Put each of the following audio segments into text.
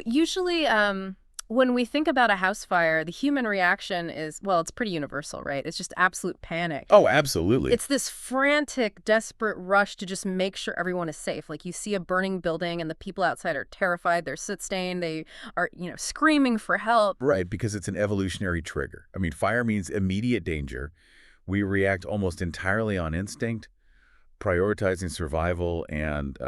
Usually when we think about a house fire, the human reaction is, well, it's pretty universal, right? It's just absolute panic. Oh, absolutely. It's this frantic, desperate rush to just make sure everyone is safe. Like you see a burning building and the people outside are terrified. They're soot-stained. They are, screaming for help. Right, because it's an evolutionary trigger. I mean, fire means immediate danger. We react almost entirely on instinct, prioritizing survival and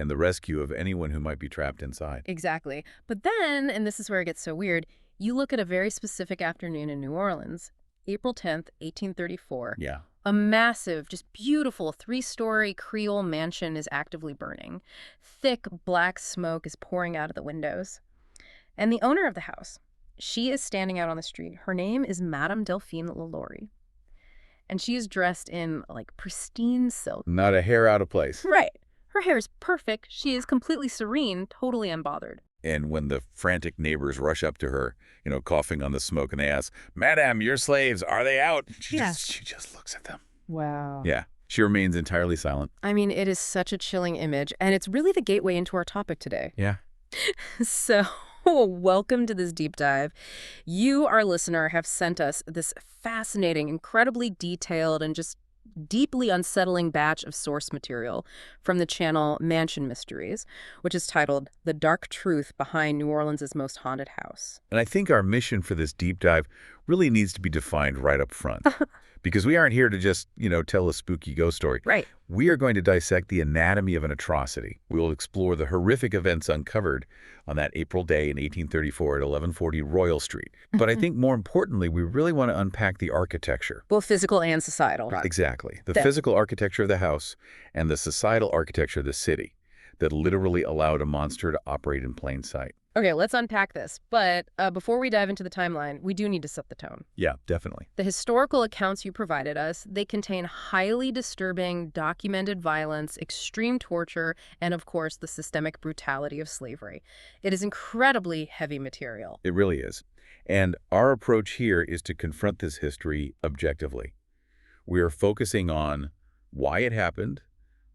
the rescue of anyone who might be trapped inside. Exactly. But then, and this is where it gets so weird, you look at a very specific afternoon in New Orleans, April 10th, 1834. Yeah. A massive, just beautiful 3-story Creole mansion is actively burning. Thick black smoke is pouring out of the windows. And the owner of the house, she is standing out on the street. Her name is Madame Delphine Lalaurie. And she is dressed in, like, pristine silk. Not a hair out of place. Right. Her hair is perfect. She is completely serene, totally unbothered. And when the frantic neighbors rush up to her, coughing on the smoke, and they ask, "Madam, your slaves, are they out?" She just looks at them. Wow. Yeah. She remains entirely silent. I mean, it is such a chilling image, and it's really the gateway into our topic today. Yeah. So, welcome to this deep dive. You, our listener, have sent us this fascinating, incredibly detailed, and just deeply unsettling batch of source material from the channel Mansion Mysteries, which is titled The Dark Truth Behind New Orleans' Most Haunted House. And I think our mission for this deep dive really needs to be defined right up front. Because we aren't here to just, tell a spooky ghost story. Right. We are going to dissect the anatomy of an atrocity. We will explore the horrific events uncovered on that April day in 1834 at 1140 Royal Street. But I think more importantly, we really want to unpack the architecture. Both physical and societal. Exactly. The physical architecture of the house and the societal architecture of the city that literally allowed a monster to operate in plain sight. Okay, let's unpack this. But before we dive into the timeline, we do need to set the tone. Yeah, definitely. The historical accounts you provided us, they contain highly disturbing, documented violence, extreme torture, and of course, the systemic brutality of slavery. It is incredibly heavy material. It really is. And our approach here is to confront this history objectively. We are focusing on why it happened,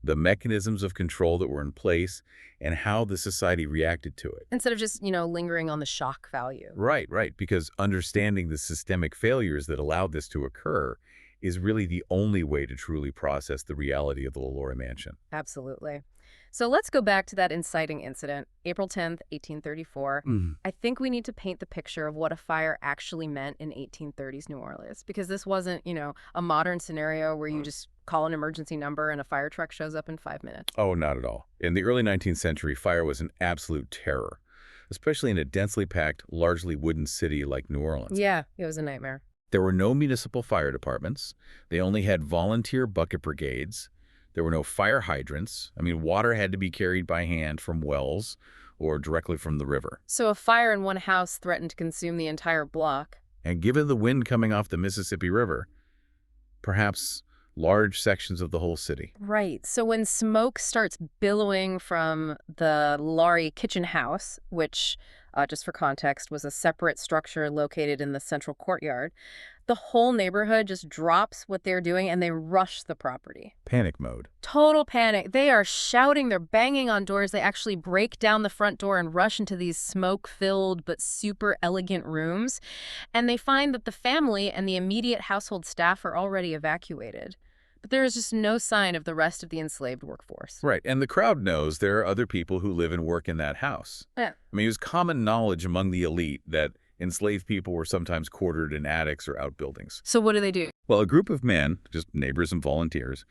the mechanisms of control that were in place, and how the society reacted to it. Instead of just, lingering on the shock value. Right. Because understanding the systemic failures that allowed this to occur is really the only way to truly process the reality of the Lalaurie mansion. Absolutely. So let's go back to that inciting incident, April 10th, 1834. I think we need to paint the picture of what a fire actually meant in 1830s New Orleans, because this wasn't, a modern scenario where you just call an emergency number and a fire truck shows up in 5 minutes. Oh, not at all. In the early 19th century, fire was an absolute terror, especially in a densely packed, largely wooden city like New Orleans. Yeah, it was a nightmare. There were no municipal fire departments. They only had volunteer bucket brigades. There were no fire hydrants. I mean, water had to be carried by hand from wells or directly from the river. So a fire in one house threatened to consume the entire block. And given the wind coming off the Mississippi River, perhaps large sections of the whole city. Right. So when smoke starts billowing from the Lalaurie kitchen house, which, just for context, was a separate structure located in the central courtyard, the whole neighborhood just drops what they're doing and they rush the property. Panic mode. Total panic. They are shouting, they're banging on doors. They actually break down the front door and rush into these smoke-filled but super elegant rooms. And they find that the family and the immediate household staff are already evacuated. But there is just no sign of the rest of the enslaved workforce. Right, and the crowd knows there are other people who live and work in that house. Yeah. I mean, it was common knowledge among the elite that enslaved people were sometimes quartered in attics or outbuildings. So what do? Well, a group of men, just neighbors and volunteers,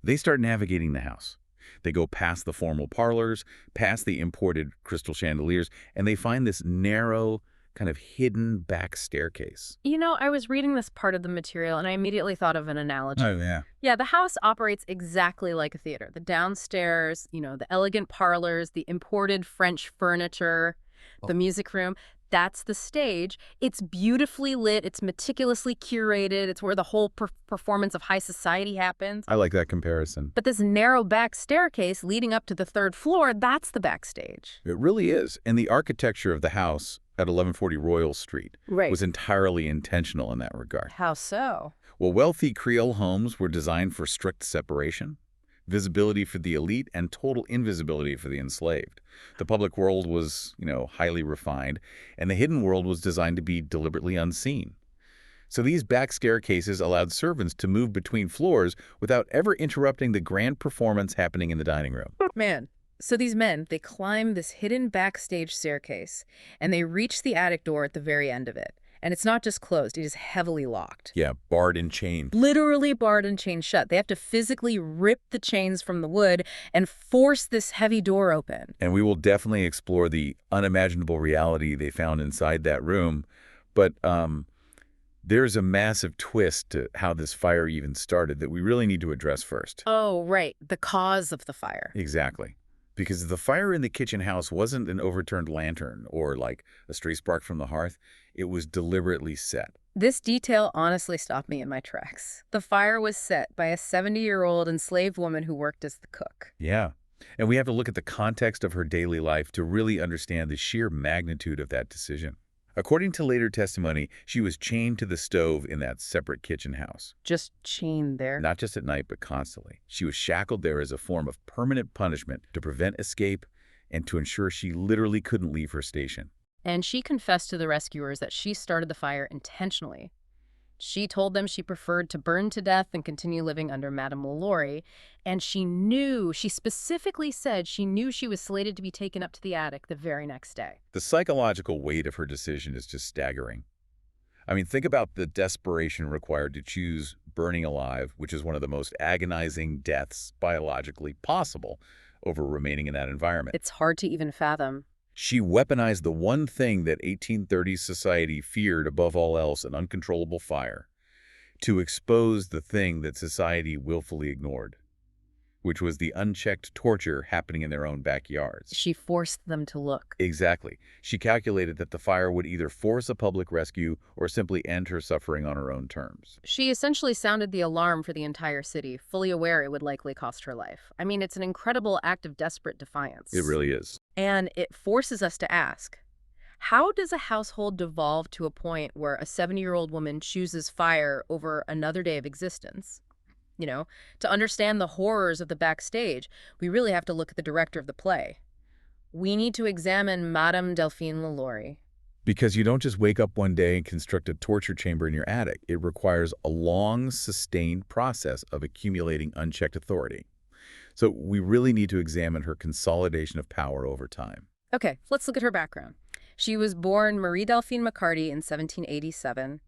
they start navigating the house. They go past the formal parlors, past the imported crystal chandeliers, and they find this narrow, kind of hidden back staircase. I was reading this part of the material and I immediately thought of an analogy. Oh, yeah. Yeah, the house operates exactly like a theater. The downstairs, the elegant parlors, the imported French furniture, the music room. That's the stage. It's beautifully lit. It's meticulously curated. It's where the whole performance of high society happens. I like that comparison. But this narrow back staircase leading up to the third floor, that's the backstage. It really is. And the architecture of the house at 1140 Royal Street was entirely intentional in that regard. How so? Well, wealthy Creole homes were designed for strict separation. visibility for the elite and total invisibility for the enslaved. The public world was, highly refined, and the hidden world was designed to be deliberately unseen. So these back staircases allowed servants to move between floors without ever interrupting the grand performance happening in the dining room. Man, so these men, they climb this hidden backstage staircase, and they reach the attic door at the very end of it. And it's not just closed, it is heavily locked. Yeah, barred and chained. Literally barred and chained shut. They have to physically rip the chains from the wood and force this heavy door open. And we will definitely explore the unimaginable reality they found inside that room. But there's a massive twist to how this fire even started that we really need to address first. Oh, right. The cause of the fire. Exactly. Because the fire in the kitchen house wasn't an overturned lantern or like a stray spark from the hearth. It was deliberately set. This detail honestly stopped me in my tracks. The fire was set by a 70-year-old enslaved woman who worked as the cook. Yeah. And we have to look at the context of her daily life to really understand the sheer magnitude of that decision. According to later testimony, she was chained to the stove in that separate kitchen house. Just chained there. Not just at night, but constantly. She was shackled there as a form of permanent punishment to prevent escape and to ensure she literally couldn't leave her station. And she confessed to the rescuers that she started the fire intentionally. She told them she preferred to burn to death and continue living under Madame Lalaurie, and she specifically said she knew she was slated to be taken up to the attic the very next day. The psychological weight of her decision is just staggering. I mean, think about the desperation required to choose burning alive, which is one of the most agonizing deaths biologically possible, over remaining in that environment. It's hard to even fathom. She weaponized the one thing that 1830s society feared above all else, an uncontrollable fire, to expose the thing that society willfully ignored, which was the unchecked torture happening in their own backyards. She forced them to look. Exactly. She calculated that the fire would either force a public rescue or simply end her suffering on her own terms. She essentially sounded the alarm for the entire city, fully aware it would likely cost her life. I mean, it's an incredible act of desperate defiance. It really is. And it forces us to ask, how does a household devolve to a point where a 70-year-old woman chooses fire over another day of existence? To understand the horrors of the backstage, we really have to look at the director of the play. We need to examine Madame Delphine Lalaurie. Because you don't just wake up one day and construct a torture chamber in your attic. It requires a long, sustained process of accumulating unchecked authority. So we really need to examine her consolidation of power over time. Okay, let's look at her background. She was born Marie Delphine McCarty in 1787.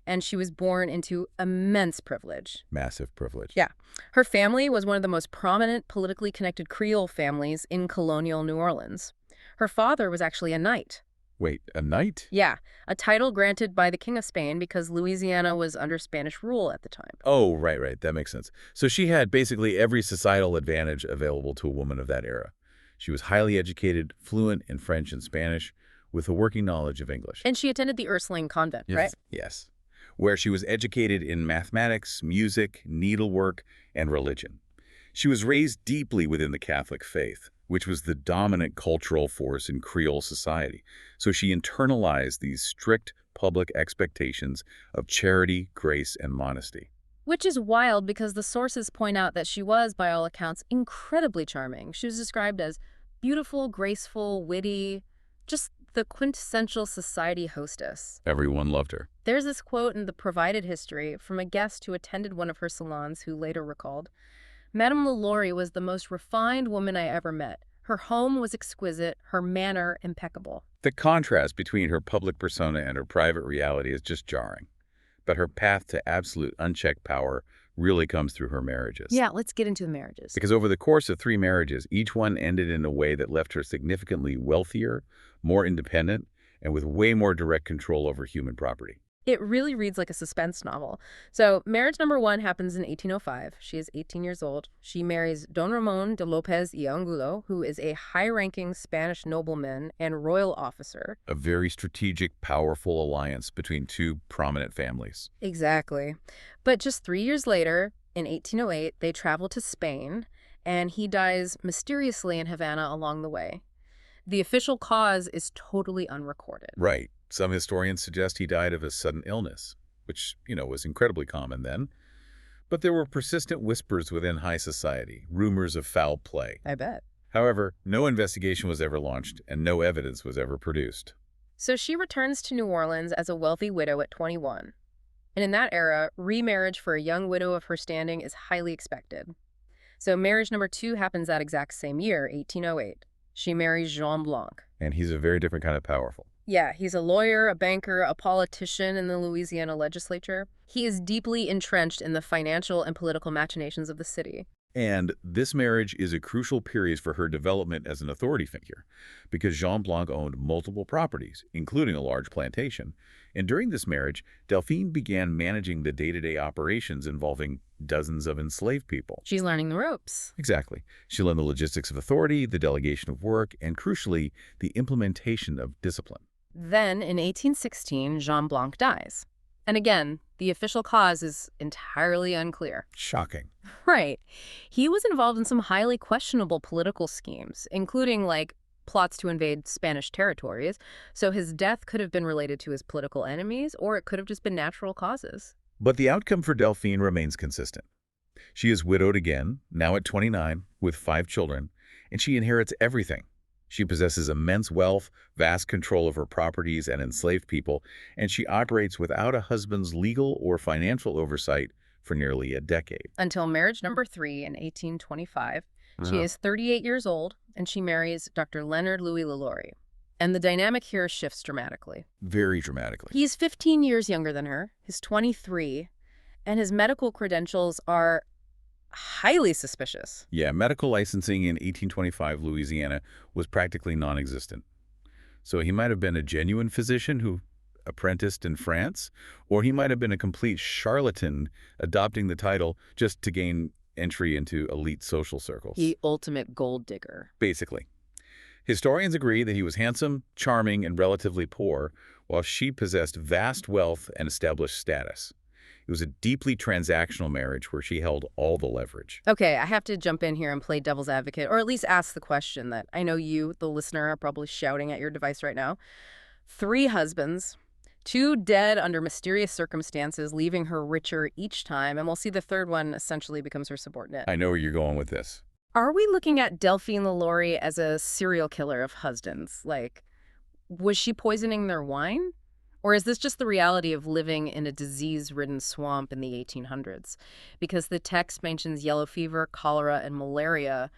And she was born into immense privilege. Massive privilege. Yeah. Her family was one of the most prominent politically connected Creole families in colonial New Orleans. Her father was actually a knight. Wait, a knight? Yeah, a title granted by the King of Spain because Louisiana was under Spanish rule at the time. Oh, right. That makes sense. So she had basically every societal advantage available to a woman of that era. She was highly educated, fluent in French and Spanish, with a working knowledge of English. And she attended the Ursuline convent, right? Yes. Where she was educated in mathematics, music, needlework, and religion. She was raised deeply within the Catholic faith, which was the dominant cultural force in Creole society. So she internalized these strict public expectations of charity, grace, and modesty. Which is wild because the sources point out that she was, by all accounts, incredibly charming. She was described as beautiful, graceful, witty, just the quintessential society hostess. Everyone loved her. There's this quote in the provided history from a guest who attended one of her salons who later recalled, Madame Lalaurie was the most refined woman I ever met. Her home was exquisite, her manner impeccable. The contrast between her public persona and her private reality is just jarring. But her path to absolute unchecked power really comes through her marriages. Yeah, let's get into the marriages. Because over the course of 3 marriages, each one ended in a way that left her significantly wealthier, more independent, and with way more direct control over human property. It really reads like a suspense novel. So marriage number 1 happens in 1805. She is 18 years old. She marries Don Ramon de Lopez y Angulo, who is a high-ranking Spanish nobleman and royal officer. A very strategic, powerful alliance between 2 prominent families. Exactly. But just 3 years later, in 1808, they travel to Spain, and he dies mysteriously in Havana along the way. The official cause is totally unrecorded. Right. Some historians suggest he died of a sudden illness, which, was incredibly common then. But there were persistent whispers within high society, rumors of foul play. I bet. However, no investigation was ever launched and no evidence was ever produced. So she returns to New Orleans as a wealthy widow at 21. And in that era, remarriage for a young widow of her standing is highly expected. So marriage number 2 happens that exact same year, 1808. She marries Jean Blanc. And he's a very different kind of powerful. Yeah, he's a lawyer, a banker, a politician in the Louisiana legislature. He is deeply entrenched in the financial and political machinations of the city. And this marriage is a crucial period for her development as an authority figure, because Jean Blanc owned multiple properties, including a large plantation. And during this marriage, Delphine began managing the day-to-day operations involving dozens of enslaved people. She's learning the ropes. Exactly. She learned the logistics of authority, the delegation of work, and crucially, the implementation of discipline. Then, in 1816, Jean Blanc dies. And again, the official cause is entirely unclear. Shocking. Right. He was involved in some highly questionable political schemes, including, plots to invade Spanish territories, so his death could have been related to his political enemies, or it could have just been natural causes. But the outcome for Delphine remains consistent. She is widowed again, now at 29, with 5 children, and she inherits everything. She possesses immense wealth, vast control of her properties and enslaved people, and she operates without a husband's legal or financial oversight for nearly a decade. Until marriage number 3 in 1825. She is 38 years old, and she marries Dr. Leonard Louis Lalaurie. And the dynamic here shifts dramatically. Very dramatically. He's 15 years younger than her, he's 23, and his medical credentials are highly suspicious. Yeah, medical licensing in 1825 Louisiana was practically non-existent. So he might have been a genuine physician who apprenticed in France, or he might have been a complete charlatan adopting the title just to gain entry into elite social circles. The ultimate gold digger. Basically. Historians agree that he was handsome, charming, and relatively poor, while she possessed vast wealth and established status. It was a deeply transactional marriage where she held all the leverage. Okay, I have to jump in here and play devil's advocate, or at least ask the question that I know you, the listener, are probably shouting at your device right now. 3 husbands, 2 dead under mysterious circumstances, leaving her richer each time, and we'll see the third one essentially becomes her subordinate. I know where you're going with this. Are we looking at Delphine Lalaurie as a serial killer of husbands? Was she poisoning their wine? Or is this just the reality of living in a disease-ridden swamp in the 1800s? Because the text mentions yellow fever, cholera, and malaria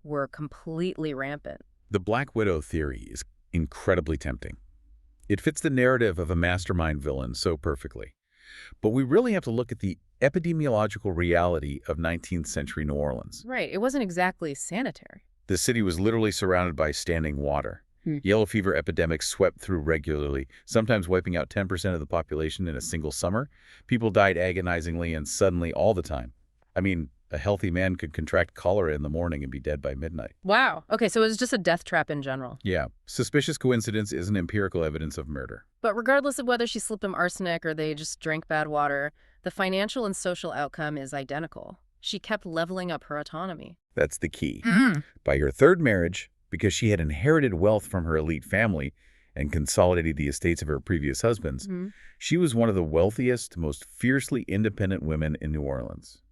were completely rampant. The Black Widow theory is incredibly tempting. It fits the narrative of a mastermind villain so perfectly. But we really have to look at the epidemiological reality of 19th century New Orleans. Right. It wasn't exactly sanitary. The city was literally surrounded by standing water. Yellow fever epidemics swept through regularly, sometimes wiping out 10% of the population in a single summer. People died agonizingly and suddenly all the time. I mean, a healthy man could contract cholera in the morning and be dead by midnight. Wow. Okay, so it was just a death trap in general. Yeah. Suspicious coincidence isn't empirical evidence of murder. But regardless of whether she slipped them arsenic or they just drank bad water, the financial and social outcome is identical. She kept leveling up her autonomy. That's the key. By her third marriage, because she had inherited wealth from her elite family and consolidated the estates of her previous husbands, she was one of the wealthiest, most fiercely independent women in New Orleans.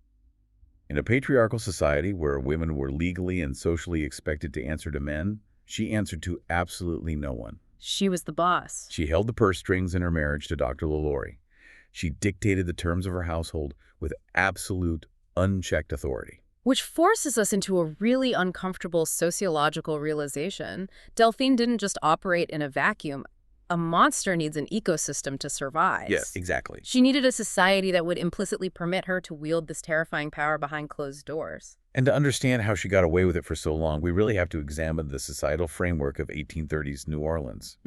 In a patriarchal society where women were legally and socially expected to answer to men, she answered to absolutely no one. She was the boss. She held the purse strings in her marriage to Dr. Lalaurie. She dictated the terms of her household with absolute, unchecked authority. Which forces us into a really uncomfortable sociological realization. Delphine didn't just operate in a vacuum. A monster needs an ecosystem to survive. Yes, exactly. She needed a society that would implicitly permit her to wield this terrifying power behind closed doors. And to understand how she got away with it for so long, we really have to examine the societal framework of 1830s New Orleans.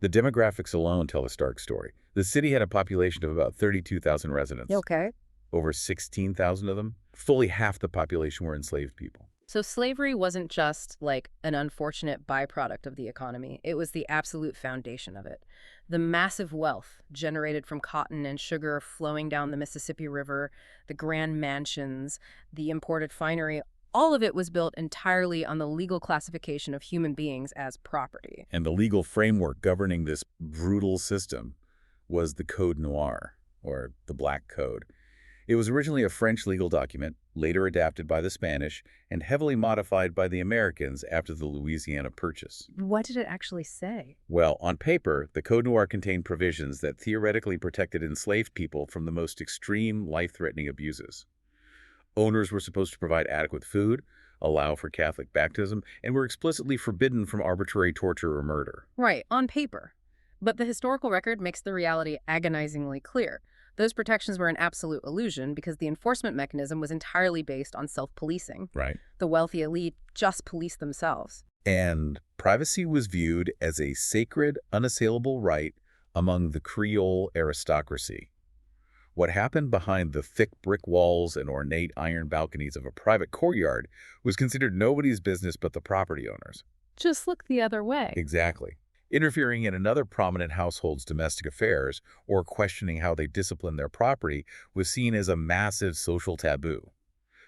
The demographics alone tell a stark story. The city had a population of about 32,000 residents. Okay. Over 16,000 of them, fully half the population were enslaved people. So slavery wasn't just an unfortunate byproduct of the economy. It was the absolute foundation of it. The massive wealth generated from cotton and sugar flowing down the Mississippi River, the grand mansions, the imported finery, all of it was built entirely on the legal classification of human beings as property. And the legal framework governing this brutal system was the Code Noir, or the Black Code. It was originally a French legal document, later adapted by the Spanish, and heavily modified by the Americans after the Louisiana Purchase. What did it actually say? Well, on paper, the Code Noir contained provisions that theoretically protected enslaved people from the most extreme, life-threatening abuses. Owners were supposed to provide adequate food, allow for Catholic baptism, and were explicitly forbidden from arbitrary torture or murder. Right, on paper. But the historical record makes the reality agonizingly clear. Those protections were an absolute illusion because the enforcement mechanism was entirely based on self-policing. Right. The wealthy elite just policed themselves. And privacy was viewed as a sacred, unassailable right among the Creole aristocracy. What happened behind the thick brick walls and ornate iron balconies of a private courtyard was considered nobody's business but the property owners. Just look the other way. Exactly. Interfering in another prominent household's domestic affairs or questioning how they discipline their property was seen as a massive social taboo.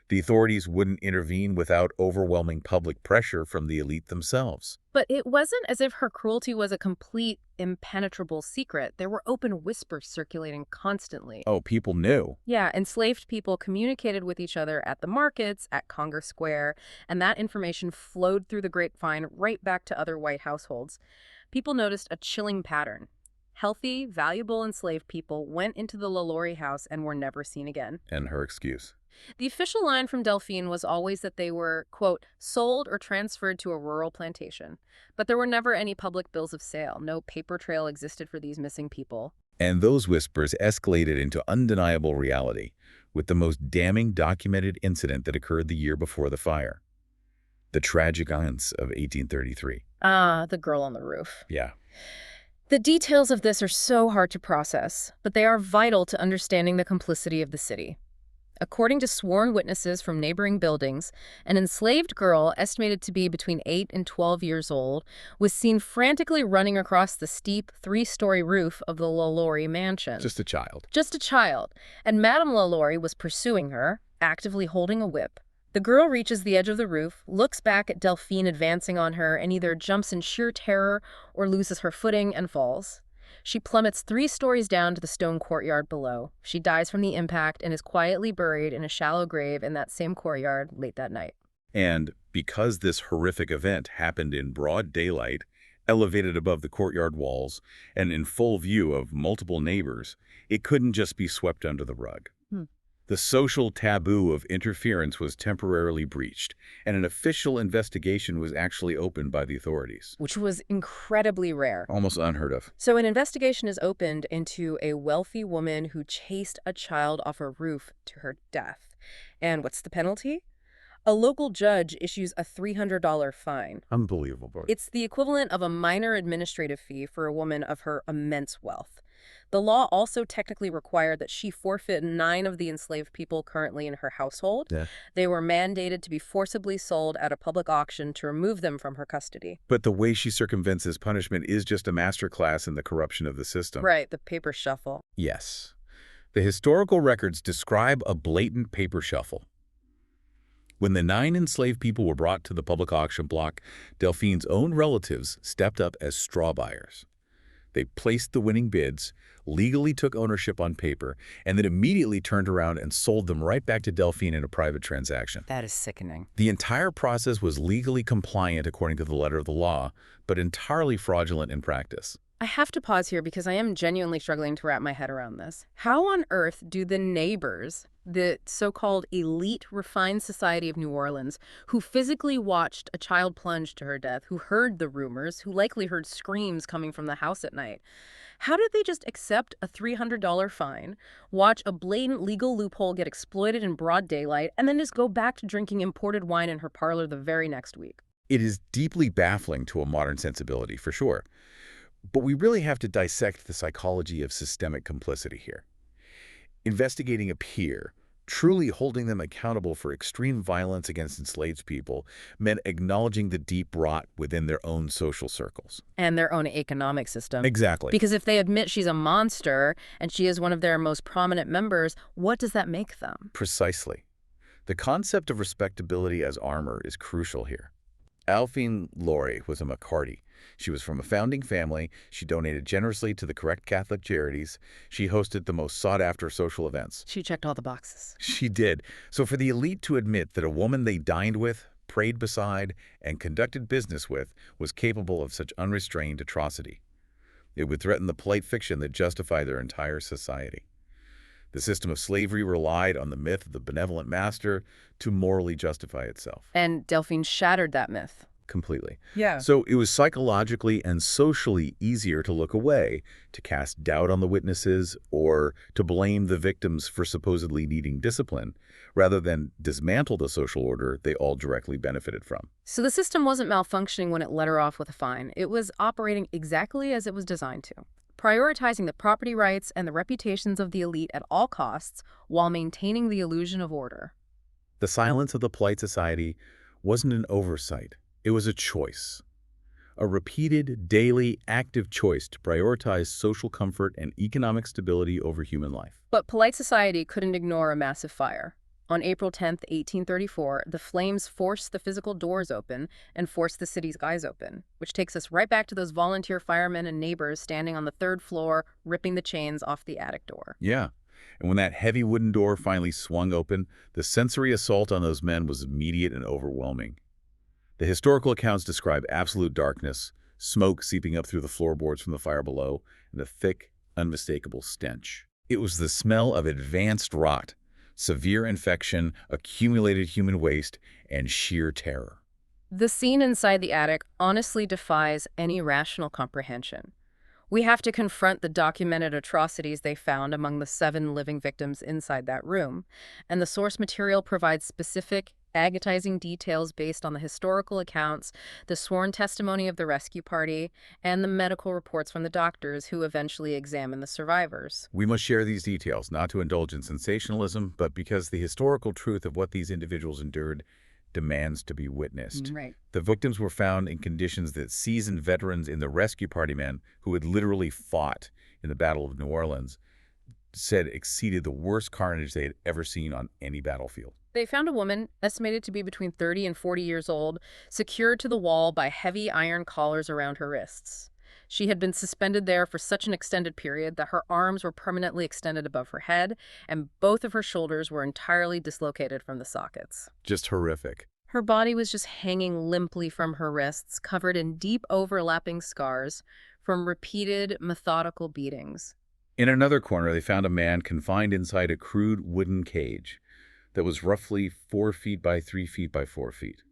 The authorities wouldn't intervene without overwhelming public pressure from the elite themselves. But it wasn't as if her cruelty was a complete, impenetrable secret. There were open whispers circulating constantly. Oh, people knew. Yeah, enslaved people communicated with each other at the markets, at Congress Square, and that information flowed through the grapevine right back to other white households. People noticed a chilling pattern. Healthy, valuable enslaved people went into the Lalaurie house and were never seen again. And her excuse. The official line from Delphine was always that they were, quote, sold or transferred to a rural plantation. But there were never any public bills of sale. No paper trail existed for these missing people. And those whispers escalated into undeniable reality, with the most damning documented incident that occurred the year before the fire. The tragic events of 1833. The girl on the roof. Yeah. The details of this are so hard to process, but they are vital to understanding the complicity of the city. According to sworn witnesses from neighboring buildings, an enslaved girl, estimated to be between 8 and 12 years old, was seen frantically running across the steep 3-story roof of the Lalaurie mansion. Just a child. Just a child. And Madame Lalaurie was pursuing her, actively holding a whip. The girl reaches the edge of the roof, looks back at Delphine advancing on her, and either jumps in sheer terror or loses her footing and falls. She plummets 3 stories down to the stone courtyard below. She dies from the impact and is quietly buried in a shallow grave in that same courtyard late that night. And because this horrific event happened in broad daylight, elevated above the courtyard walls, and in full view of multiple neighbors, it couldn't just be swept under the rug. The social taboo of interference was temporarily breached, and an official investigation was actually opened by the authorities. Which was incredibly rare. Almost unheard of. So an investigation is opened into a wealthy woman who chased a child off a roof to her death. And what's the penalty? A local judge issues a $300 fine. Unbelievable. It's the equivalent of a minor administrative fee for a woman of her immense wealth. The law also technically required that she forfeit 9 of the enslaved people currently in her household. Yeah. They were mandated to be forcibly sold at a public auction to remove them from her custody. But the way she circumvents this punishment is just a masterclass in the corruption of the system. Right, the paper shuffle. Yes. The historical records describe a blatant paper shuffle. When the 9 enslaved people were brought to the public auction block, Delphine's own relatives stepped up as straw buyers. They placed the winning bids, legally took ownership on paper, and then immediately turned around and sold them right back to Delphine in a private transaction. That is sickening. The entire process was legally compliant according to the letter of the law, but entirely fraudulent in practice. I have to pause here because I am genuinely struggling to wrap my head around this. How on earth do the neighbors, the so-called elite refined society of New Orleans, who physically watched a child plunge to her death, who heard the rumors, who likely heard screams coming from the house at night, how did they just accept a $300 fine, watch a blatant legal loophole get exploited in broad daylight, and then just go back to drinking imported wine in her parlor the very next week? It is deeply baffling to a modern sensibility, for sure. But we really have to dissect the psychology of systemic complicity here. Investigating a peer, truly holding them accountable for extreme violence against enslaved people, meant acknowledging the deep rot within their own social circles. And their own economic system. Exactly. Because if they admit she's a monster and she is one of their most prominent members, what does that make them? Precisely. The concept of respectability as armor is crucial here. Delphine Lalaurie was a McCarty, She was from a founding family. She donated generously to the correct Catholic charities. She hosted the most sought-after social events. She checked all the boxes. She did. So for the elite to admit that a woman they dined with, prayed beside, and conducted business with was capable of such unrestrained atrocity, it would threaten the polite fiction that justified their entire society. The system of slavery relied on the myth of the benevolent master to morally justify itself. And Delphine shattered that myth. Completely. Yeah. So it was psychologically and socially easier to look away, to cast doubt on the witnesses, or to blame the victims for supposedly needing discipline, rather than dismantle the social order they all directly benefited from. So the system wasn't malfunctioning when it let her off with a fine. It was operating exactly as it was designed to, prioritizing the property rights and the reputations of the elite at all costs while maintaining the illusion of order. The silence of the polite society wasn't an oversight. It was a choice. A repeated, daily, active choice to prioritize social comfort and economic stability over human life. But polite society couldn't ignore a massive fire. On April 10, 1834, the flames forced the physical doors open and forced the city's skies open, which takes us right back to those volunteer firemen and neighbors standing on the third floor, ripping the chains off the attic door. Yeah. And when that heavy wooden door finally swung open, the sensory assault on those men was immediate and overwhelming. The historical accounts describe absolute darkness, smoke seeping up through the floorboards from the fire below, and a thick, unmistakable stench. It was the smell of advanced rot, severe infection, accumulated human waste, and sheer terror. The scene inside the attic honestly defies any rational comprehension. We have to confront the documented atrocities they found among the 7 living victims inside that room, and the source material provides specific, agonizing details based on the historical accounts, the sworn testimony of the rescue party, and the medical reports from the doctors who eventually examined the survivors. We must share these details, not to indulge in sensationalism, but because the historical truth of what these individuals endured demands to be witnessed. Right. The victims were found in conditions that seasoned veterans in the rescue party men who had literally fought in the Battle of New Orleans said exceeded the worst carnage they had ever seen on any battlefield. They found a woman, estimated to be between 30 and 40 years old, secured to the wall by heavy iron collars around her wrists. She had been suspended there for such an extended period that her arms were permanently extended above her head, and both of her shoulders were entirely dislocated from the sockets. Just horrific. Her body was just hanging limply from her wrists, covered in deep overlapping scars from repeated, methodical beatings. In another corner, they found a man confined inside a crude wooden cage that was roughly 4 feet by 3 feet by 4 feet.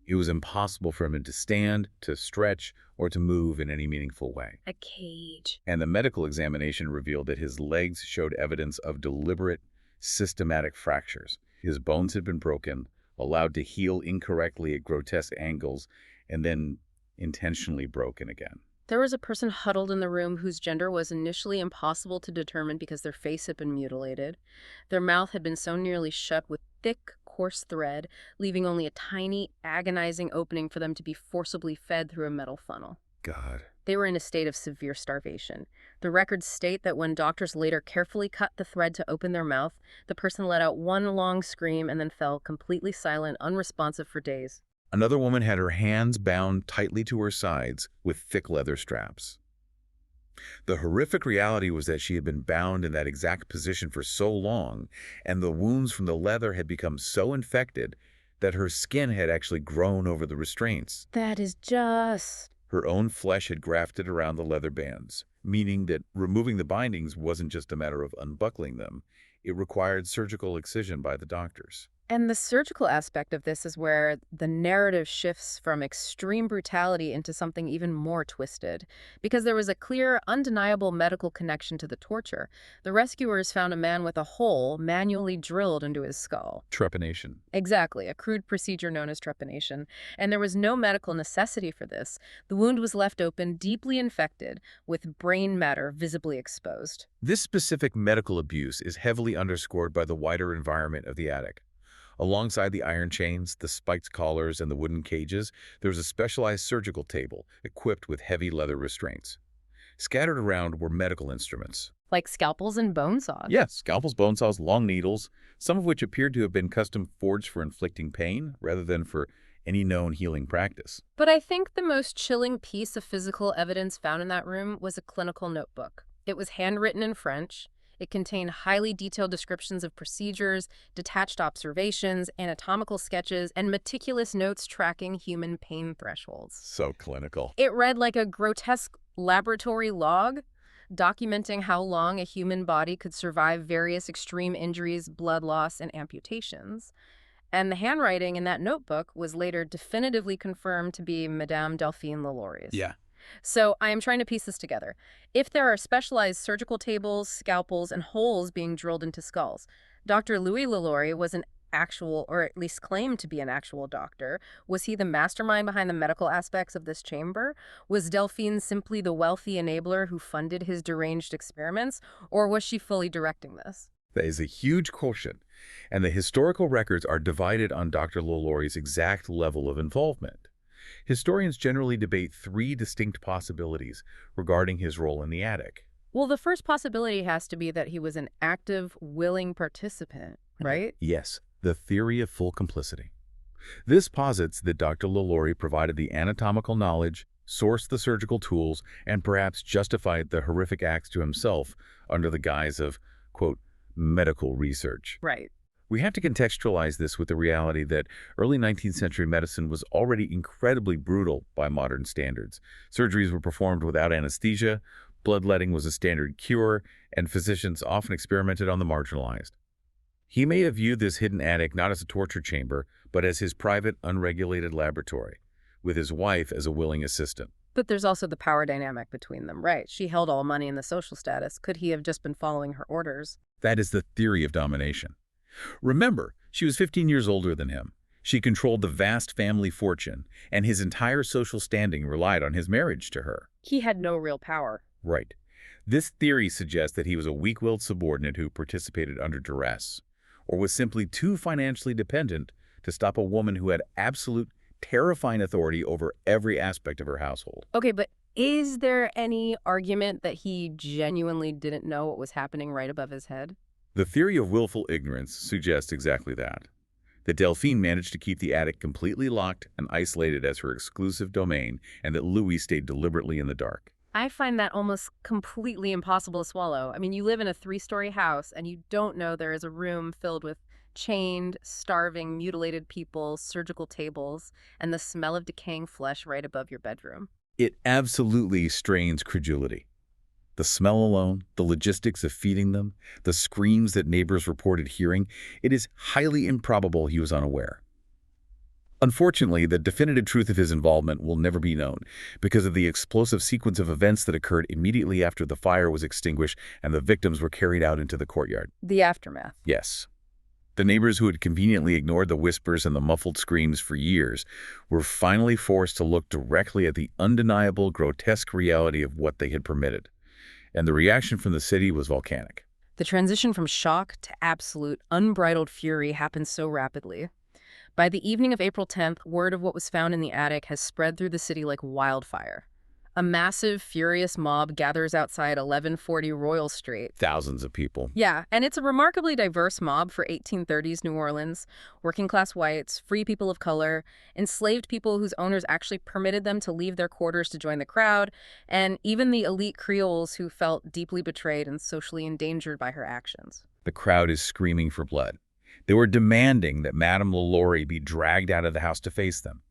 It was impossible for him to stand, to stretch, or to move in any meaningful way. A cage. And the medical examination revealed that his legs showed evidence of deliberate, systematic fractures. His bones had been broken, allowed to heal incorrectly at grotesque angles, and then intentionally broken again. There was a person huddled in the room whose gender was initially impossible to determine because their face had been mutilated. Their mouth had been sewn nearly shut with thick, coarse thread, leaving only a tiny, agonizing opening for them to be forcibly fed through a metal funnel. God. They were in a state of severe starvation. The records state that when doctors later carefully cut the thread to open their mouth, the person let out one long scream and then fell completely silent, unresponsive for days. Another woman had her hands bound tightly to her sides with thick leather straps. The horrific reality was that she had been bound in that exact position for so long, and the wounds from the leather had become so infected that her skin had actually grown over the restraints. That is just... Her own flesh had grafted around the leather bands, meaning that removing the bindings wasn't just a matter of unbuckling them. It required surgical excision by the doctors. And the surgical aspect of this is where the narrative shifts from extreme brutality into something even more twisted. Because there was a clear, undeniable medical connection to the torture. The rescuers found a man with a hole manually drilled into his skull. Trepanation. Exactly, a crude procedure known as trepanation. And there was no medical necessity for this. The wound was left open, deeply infected, with brain matter visibly exposed. This specific medical abuse is heavily underscored by the wider environment of the attic. Alongside the iron chains, the spiked collars, and the wooden cages, there was a specialized surgical table equipped with heavy leather restraints. Scattered around were medical instruments. Like scalpels and bone saws. Yes, scalpels, bone saws, long needles, some of which appeared to have been custom forged for inflicting pain rather than for any known healing practice. But I think the most chilling piece of physical evidence found in that room was a clinical notebook. It was handwritten in French. It contained highly detailed descriptions of procedures, detached observations, anatomical sketches, and meticulous notes tracking human pain thresholds. So clinical. It read like a grotesque laboratory log, documenting how long a human body could survive various extreme injuries, blood loss, and amputations. And the handwriting in that notebook was later definitively confirmed to be Madame Delphine Lalaurie's. Yeah. So I am trying to piece this together. If there are specialized surgical tables, scalpels, and holes being drilled into skulls, Dr. Louis Lalaurie was an actual, or at least claimed to be an actual doctor. Was he the mastermind behind the medical aspects of this chamber? Was Delphine simply the wealthy enabler who funded his deranged experiments? Or was she fully directing this? That is a huge question, and the historical records are divided on Dr. Lalaurie's exact level of involvement. Historians generally debate three distinct possibilities regarding his role in the attic. Well, the first possibility has to be that he was an active, willing participant, right? Yes, the theory of full complicity. This posits that Dr. Lalaurie provided the anatomical knowledge, sourced the surgical tools, and perhaps justified the horrific acts to himself under the guise of, quote, medical research. Right. We have to contextualize this with the reality that early 19th century medicine was already incredibly brutal by modern standards. Surgeries were performed without anesthesia, bloodletting was a standard cure, and physicians often experimented on the marginalized. He may have viewed this hidden attic not as a torture chamber, but as his private, unregulated laboratory, with his wife as a willing assistant. But there's also the power dynamic between them, right? She held all money and the social status. Could he have just been following her orders? That is the theory of domination. Remember, she was 15 years older than him. She controlled the vast family fortune, and his entire social standing relied on his marriage to her. He had no real power. Right. This theory suggests that he was a weak-willed subordinate who participated under duress, or was simply too financially dependent to stop a woman who had absolute, terrifying authority over every aspect of her household. Okay, but is there any argument that he genuinely didn't know what was happening right above his head? The theory of willful ignorance suggests exactly that Delphine managed to keep the attic completely locked and isolated as her exclusive domain, and that Louis stayed deliberately in the dark. I find that almost completely impossible to swallow. I mean, you live in a 3-story house and you don't know there is a room filled with chained, starving, mutilated people, surgical tables, and the smell of decaying flesh right above your bedroom. It absolutely strains credulity. The smell alone, the logistics of feeding them, the screams that neighbors reported hearing, it is highly improbable he was unaware. Unfortunately, the definitive truth of his involvement will never be known because of the explosive sequence of events that occurred immediately after the fire was extinguished and the victims were carried out into the courtyard. The aftermath. Yes. The neighbors who had conveniently ignored the whispers and the muffled screams for years were finally forced to look directly at the undeniable, grotesque reality of what they had permitted. And the reaction from the city was volcanic. The transition from shock to absolute, unbridled fury happened so rapidly. By the evening of April 10th, word of what was found in the attic has spread through the city like wildfire. A massive, furious mob gathers outside 1140 Royal Street. Thousands of people. Yeah, and it's a remarkably diverse mob for 1830s New Orleans. Working-class whites, free people of color, enslaved people whose owners actually permitted them to leave their quarters to join the crowd, and even the elite Creoles who felt deeply betrayed and socially endangered by her actions. The crowd is screaming for blood. They were demanding that Madame Lalaurie be dragged out of the house to face them.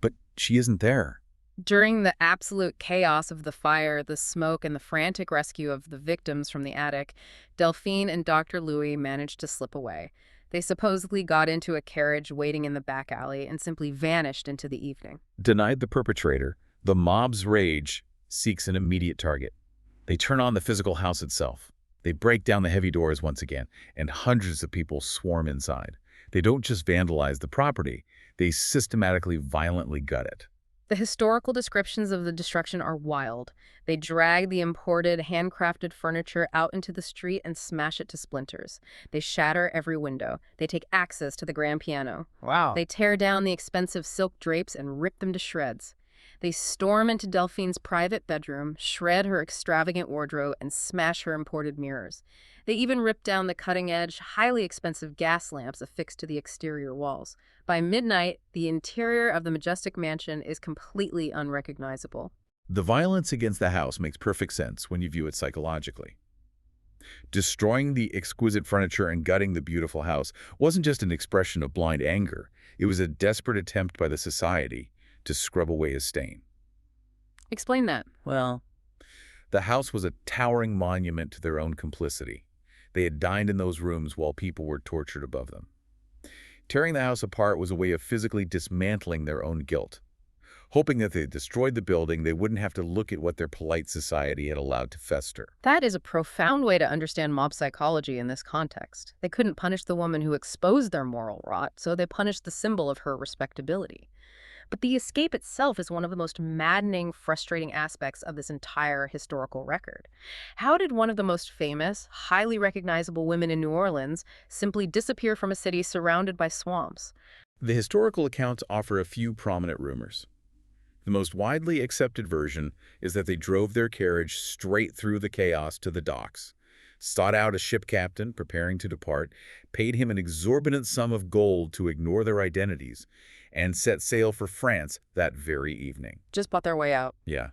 But she isn't there. During the absolute chaos of the fire, the smoke, and the frantic rescue of the victims from the attic, Delphine and Dr. Louis managed to slip away. They supposedly got into a carriage waiting in the back alley and simply vanished into the evening. Denied the perpetrator, the mob's rage seeks an immediate target. They turn on the physical house itself. They break down the heavy doors once again, and hundreds of people swarm inside. They don't just vandalize the property, they systematically, violently gut it. The historical descriptions of the destruction are wild. They drag the imported, handcrafted furniture out into the street and smash it to splinters. They shatter every window. They take axes to the grand piano. Wow. They tear down the expensive silk drapes and rip them to shreds. They storm into Delphine's private bedroom, shred her extravagant wardrobe, and smash her imported mirrors. They even rip down the cutting-edge, highly expensive gas lamps affixed to the exterior walls. By midnight, the interior of the majestic mansion is completely unrecognizable. The violence against the house makes perfect sense when you view it psychologically. Destroying the exquisite furniture and gutting the beautiful house wasn't just an expression of blind anger. It was a desperate attempt by the society to scrub away a stain. Explain that. Well, the house was a towering monument to their own complicity. They had dined in those rooms while people were tortured above them. Tearing the house apart was a way of physically dismantling their own guilt. Hoping that they destroyed the building, they wouldn't have to look at what their polite society had allowed to fester. That is a profound way to understand mob psychology in this context. They couldn't punish the woman who exposed their moral rot, so they punished the symbol of her respectability. But the escape itself is one of the most maddening, frustrating aspects of this entire historical record. How did one of the most famous, highly recognizable women in New Orleans simply disappear from a city surrounded by swamps? The historical accounts offer a few prominent rumors. The most widely accepted version is that they drove their carriage straight through the chaos to the docks, sought out a ship captain preparing to depart, paid him an exorbitant sum of gold to ignore their identities, and set sail for France that very evening. Just bought their way out. Yeah.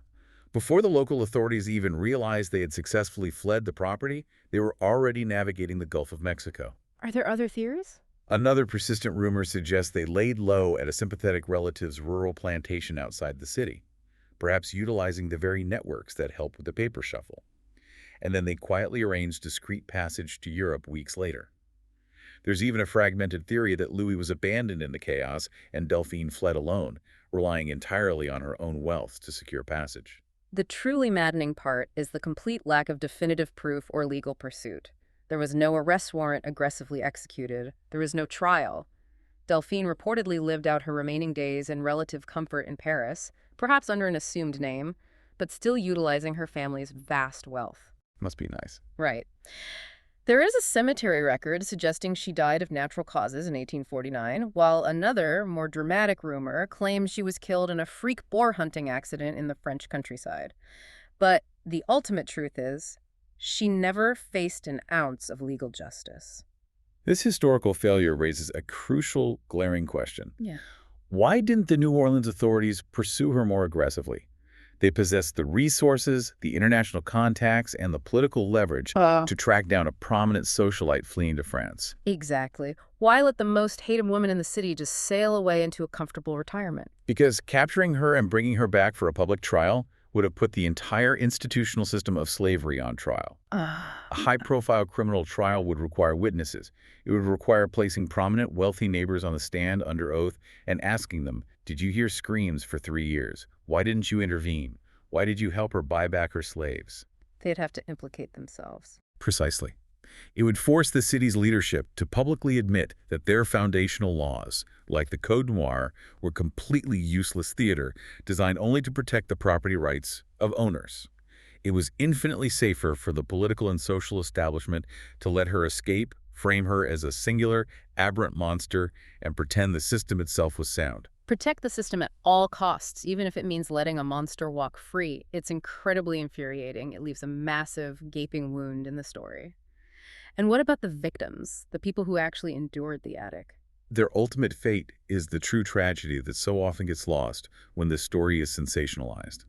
Before the local authorities even realized they had successfully fled the property, they were already navigating the Gulf of Mexico. Are there other theories? Another persistent rumor suggests they laid low at a sympathetic relative's rural plantation outside the city, perhaps utilizing the very networks that help with the paper shuffle. And then they quietly arranged discreet passage to Europe weeks later. There's even a fragmented theory that Louis was abandoned in the chaos and Delphine fled alone, relying entirely on her own wealth to secure passage. The truly maddening part is the complete lack of definitive proof or legal pursuit. There was no arrest warrant aggressively executed. There was no trial. Delphine reportedly lived out her remaining days in relative comfort in Paris, perhaps under an assumed name, but still utilizing her family's vast wealth. Must be nice. Right. There is a cemetery record suggesting she died of natural causes in 1849, while another, more dramatic rumor claims she was killed in a freak boar hunting accident in the French countryside. But the ultimate truth is, she never faced an ounce of legal justice. This historical failure raises a crucial, glaring question. Yeah. Why didn't the New Orleans authorities pursue her more aggressively? They possessed the resources, the international contacts, and the political leverage to track down a prominent socialite fleeing to France. Exactly. Why let the most hated woman in the city just sail away into a comfortable retirement? Because capturing her and bringing her back for a public trial would have put the entire institutional system of slavery on trial. A high-profile criminal trial would require witnesses. It would require placing prominent, wealthy neighbors on the stand under oath and asking them, "Did you hear screams for 3 years? Why didn't you intervene? Why did you help her buy back her slaves?" They'd have to implicate themselves. Precisely. It would force the city's leadership to publicly admit that their foundational laws, like the Code Noir, were completely useless theater designed only to protect the property rights of owners. It was infinitely safer for the political and social establishment to let her escape, frame her as a singular, aberrant monster, and pretend the system itself was sound. Protect the system at all costs, even if it means letting a monster walk free. It's incredibly infuriating. It leaves a massive, gaping wound in the story. And what about the victims, the people who actually endured the attic? Their ultimate fate is the true tragedy that so often gets lost when this story is sensationalized.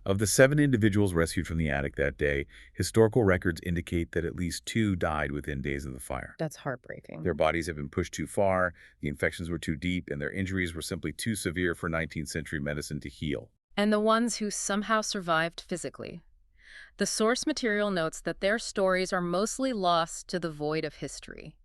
Of the 7 individuals rescued from the attic that day, historical records indicate that at least 2 died within days of the fire. That's heartbreaking. Their bodies had been pushed too far, the infections were too deep, and their injuries were simply too severe for 19th century medicine to heal. And the ones who somehow survived physically. The source material notes that their stories are mostly lost to the void of history.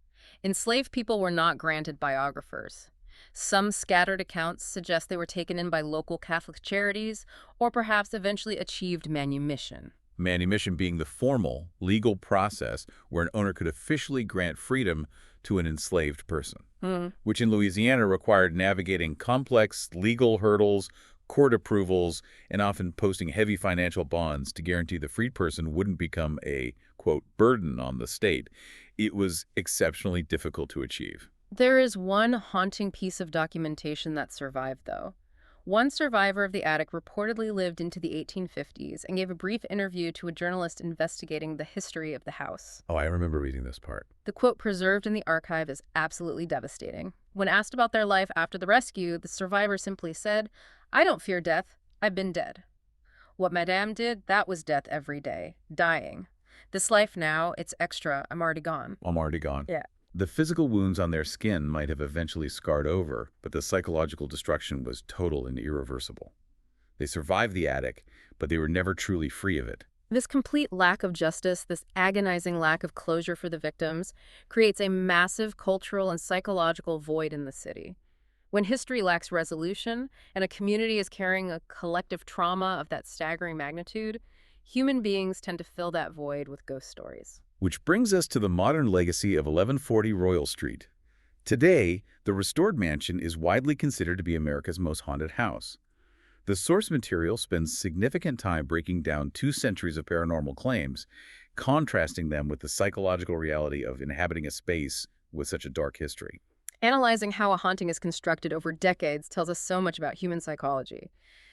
Enslaved people were not granted biographers. Some scattered accounts suggest they were taken in by local Catholic charities or perhaps eventually achieved manumission. Manumission being the formal, legal process where an owner could officially grant freedom to an enslaved person, which in Louisiana required navigating complex legal hurdles, court approvals, and often posting heavy financial bonds to guarantee the freed person wouldn't become a, quote, burden on the state. It was exceptionally difficult to achieve. There is one haunting piece of documentation that survived, though. One survivor of the attic reportedly lived into the 1850s and gave a brief interview to a journalist investigating the history of the house. Oh, I remember reading this part. The quote preserved in the archive is absolutely devastating. When asked about their life after the rescue, the survivor simply said, "I don't fear death. I've been dead. What Madame did, that was death every day. Dying. This life now, it's extra. I'm already gone." I'm already gone. Yeah. The physical wounds on their skin might have eventually scarred over, but the psychological destruction was total and irreversible. They survived the attic, but they were never truly free of it. This complete lack of justice, this agonizing lack of closure for the victims, creates a massive cultural and psychological void in the city. When history lacks resolution and a community is carrying a collective trauma of that staggering magnitude, human beings tend to fill that void with ghost stories. Which brings us to the modern legacy of 1140 Royal Street. Today, the restored mansion is widely considered to be America's most haunted house. The source material spends significant time breaking down 2 centuries of paranormal claims, contrasting them with the psychological reality of inhabiting a space with such a dark history. Analyzing how a haunting is constructed over decades tells us so much about human psychology.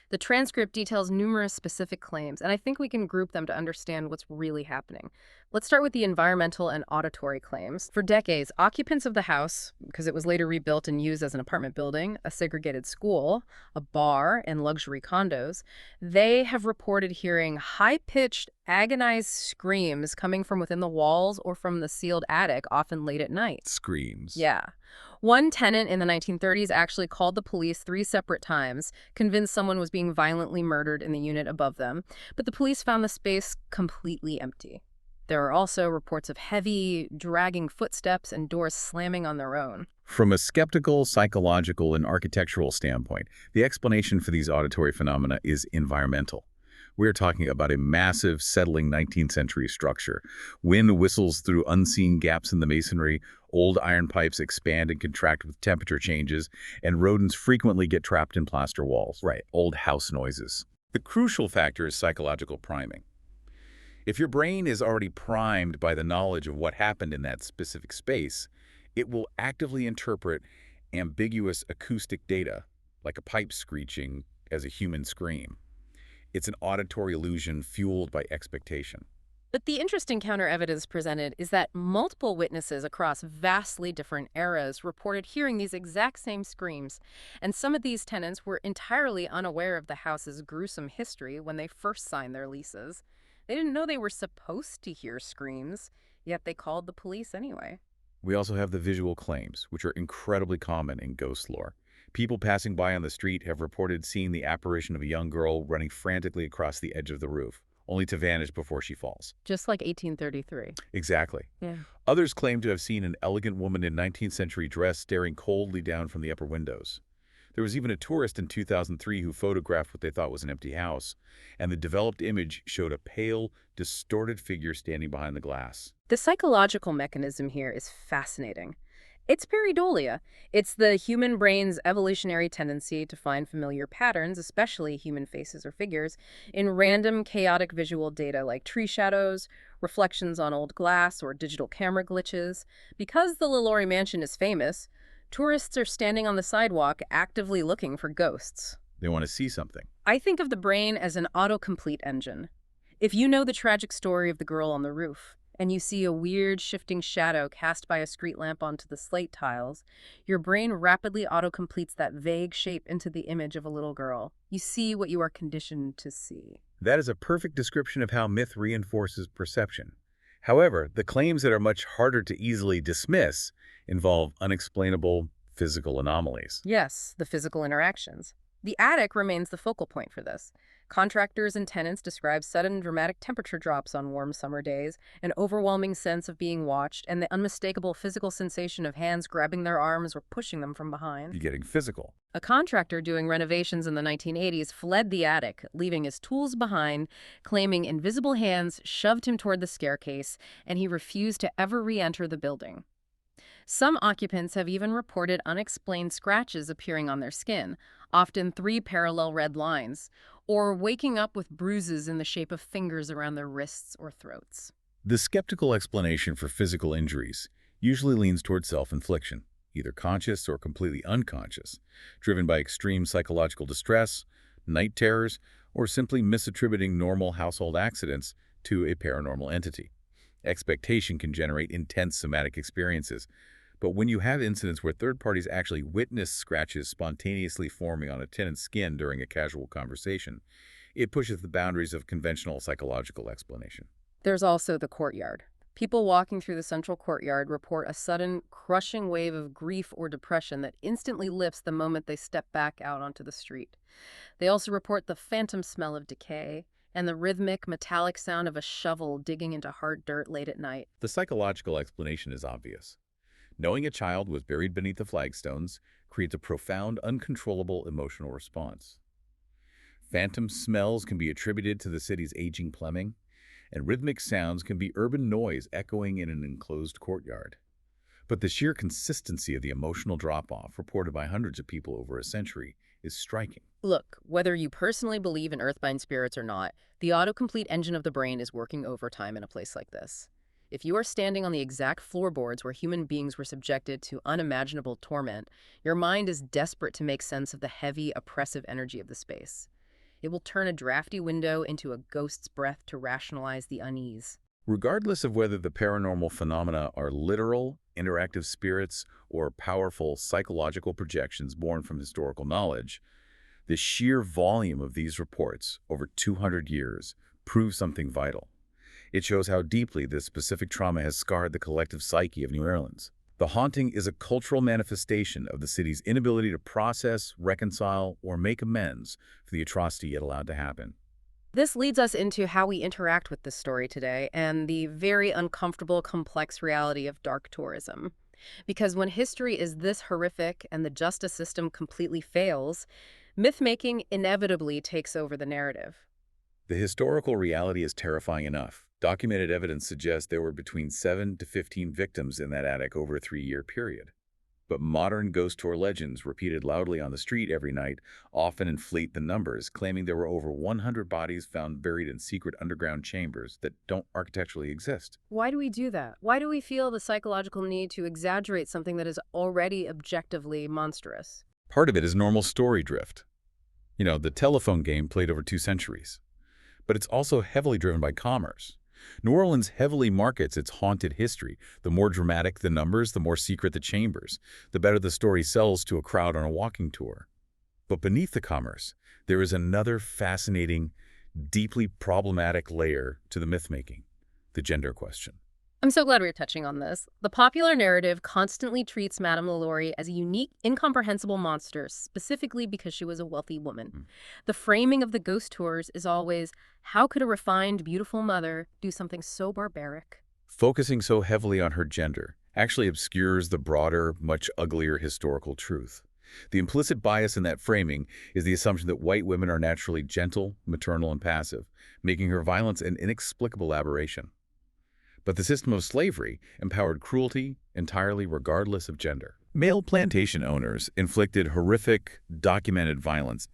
The transcript details numerous specific claims, and I think we can group them to understand what's really happening. Let's start with the environmental and auditory claims. For decades, occupants of the house, because it was later rebuilt and used as an apartment building, a segregated school, a bar, and luxury condos, they have reported hearing high-pitched, agonized screams coming from within the walls or from the sealed attic, often late at night. Screams. Yeah. One tenant in the 1930s actually called the police 3 separate times, convinced someone was being violently murdered in the unit above them, but the police found the space completely empty. There are also reports of heavy, dragging footsteps and doors slamming on their own. From a skeptical, psychological, and architectural standpoint, the explanation for these auditory phenomena is environmental. We're talking about a massive, settling 19th century structure. Wind whistles through unseen gaps in the masonry, old iron pipes expand and contract with temperature changes, and rodents frequently get trapped in plaster walls. Right, old house noises. The crucial factor is psychological priming. If your brain is already primed by the knowledge of what happened in that specific space, it will actively interpret ambiguous acoustic data, like a pipe screeching, as a human scream. It's an auditory illusion fueled by expectation. But the interesting counter-evidence presented is that multiple witnesses across vastly different eras reported hearing these exact same screams, and some of these tenants were entirely unaware of the house's gruesome history when they first signed their leases. They didn't know they were supposed to hear screams, yet they called the police anyway. We also have the visual claims, which are incredibly common in ghost lore. People passing by on the street have reported seeing the apparition of a young girl running frantically across the edge of the roof, only to vanish before she falls. Just like 1833. Exactly. Yeah. Others claim to have seen an elegant woman in 19th century dress staring coldly down from the upper windows. There was even a tourist in 2003 who photographed what they thought was an empty house, and the developed image showed a pale, distorted figure standing behind the glass. The psychological mechanism here is fascinating. It's pareidolia. It's the human brain's evolutionary tendency to find familiar patterns, especially human faces or figures, in random, chaotic visual data like tree shadows, reflections on old glass, or digital camera glitches. Because the Lalaurie mansion is famous, tourists are standing on the sidewalk actively looking for ghosts. They want to see something. I think of the brain as an autocomplete engine. If you know the tragic story of the girl on the roof, and you see a weird shifting shadow cast by a street lamp onto the slate tiles, your brain rapidly autocompletes that vague shape into the image of a little girl. You see what you are conditioned to see. That is a perfect description of how myth reinforces perception. However, the claims that are much harder to easily dismiss involve unexplainable physical anomalies. Yes, the physical interactions. The attic remains the focal point for this. Contractors and tenants describe sudden dramatic temperature drops on warm summer days, an overwhelming sense of being watched, and the unmistakable physical sensation of hands grabbing their arms or pushing them from behind. You're getting physical. A contractor doing renovations in the 1980s fled the attic, leaving his tools behind, claiming invisible hands shoved him toward the staircase, and he refused to ever re-enter the building. Some occupants have even reported unexplained scratches appearing on their skin, often 3 parallel red lines, or waking up with bruises in the shape of fingers around their wrists or throats. The skeptical explanation for physical injuries usually leans toward self-infliction. either conscious or completely unconscious, driven by extreme psychological distress, night terrors, or simply misattributing normal household accidents to a paranormal entity. Expectation can generate intense somatic experiences, but when you have incidents where third parties actually witness scratches spontaneously forming on a tenant's skin during a casual conversation, it pushes the boundaries of conventional psychological explanation. There's also the courtyard. People walking through the central courtyard report a sudden, crushing wave of grief or depression that instantly lifts the moment they step back out onto the street. They also report the phantom smell of decay and the rhythmic, metallic sound of a shovel digging into hard dirt late at night. The psychological explanation is obvious. Knowing a child was buried beneath the flagstones creates a profound, uncontrollable emotional response. Phantom smells can be attributed to the city's aging plumbing, and rhythmic sounds can be urban noise echoing in an enclosed courtyard. But the sheer consistency of the emotional drop-off reported by hundreds of people over a century is striking. Look, whether you personally believe in earthbound spirits or not, the autocomplete engine of the brain is working overtime in a place like this. If you are standing on the exact floorboards where human beings were subjected to unimaginable torment, your mind is desperate to make sense of the heavy, oppressive energy of the space. It will turn a drafty window into a ghost's breath to rationalize the unease. Regardless of whether the paranormal phenomena are literal, interactive spirits or powerful psychological projections born from historical knowledge, the sheer volume of these reports over 200 years proves something vital. It shows how deeply this specific trauma has scarred the collective psyche of New Orleans. The haunting is a cultural manifestation of the city's inability to process, reconcile, or make amends for the atrocity it allowed to happen. This leads us into how we interact with this story today and the very uncomfortable, complex reality of dark tourism. Because when history is this horrific and the justice system completely fails, myth-making inevitably takes over the narrative. The historical reality is terrifying enough. Documented evidence suggests there were between 7 to 15 victims in that attic over a 3-year period. But modern ghost tour legends, repeated loudly on the street every night, often inflate the numbers, claiming there were over 100 bodies found buried in secret underground chambers that don't architecturally exist. Why do we do that? Why do we feel the psychological need to exaggerate something that is already objectively monstrous? Part of it is normal story drift. The telephone game played over 2 centuries. But it's also heavily driven by commerce. New Orleans heavily markets its haunted history. The more dramatic the numbers, the more secret the chambers, the better the story sells to a crowd on a walking tour. But beneath the commerce, there is another fascinating, deeply problematic layer to the myth-making: the gender question. I'm so glad we're touching on this. The popular narrative constantly treats Madame Lalaurie as a unique, incomprehensible monster, specifically because she was a wealthy woman. The framing of the ghost tours is always, how could a refined, beautiful mother do something so barbaric? Focusing so heavily on her gender actually obscures the broader, much uglier historical truth. The implicit bias in that framing is the assumption that white women are naturally gentle, maternal, and passive, making her violence an inexplicable aberration. But the system of slavery empowered cruelty entirely regardless of gender. Male plantation owners inflicted horrific, documented violence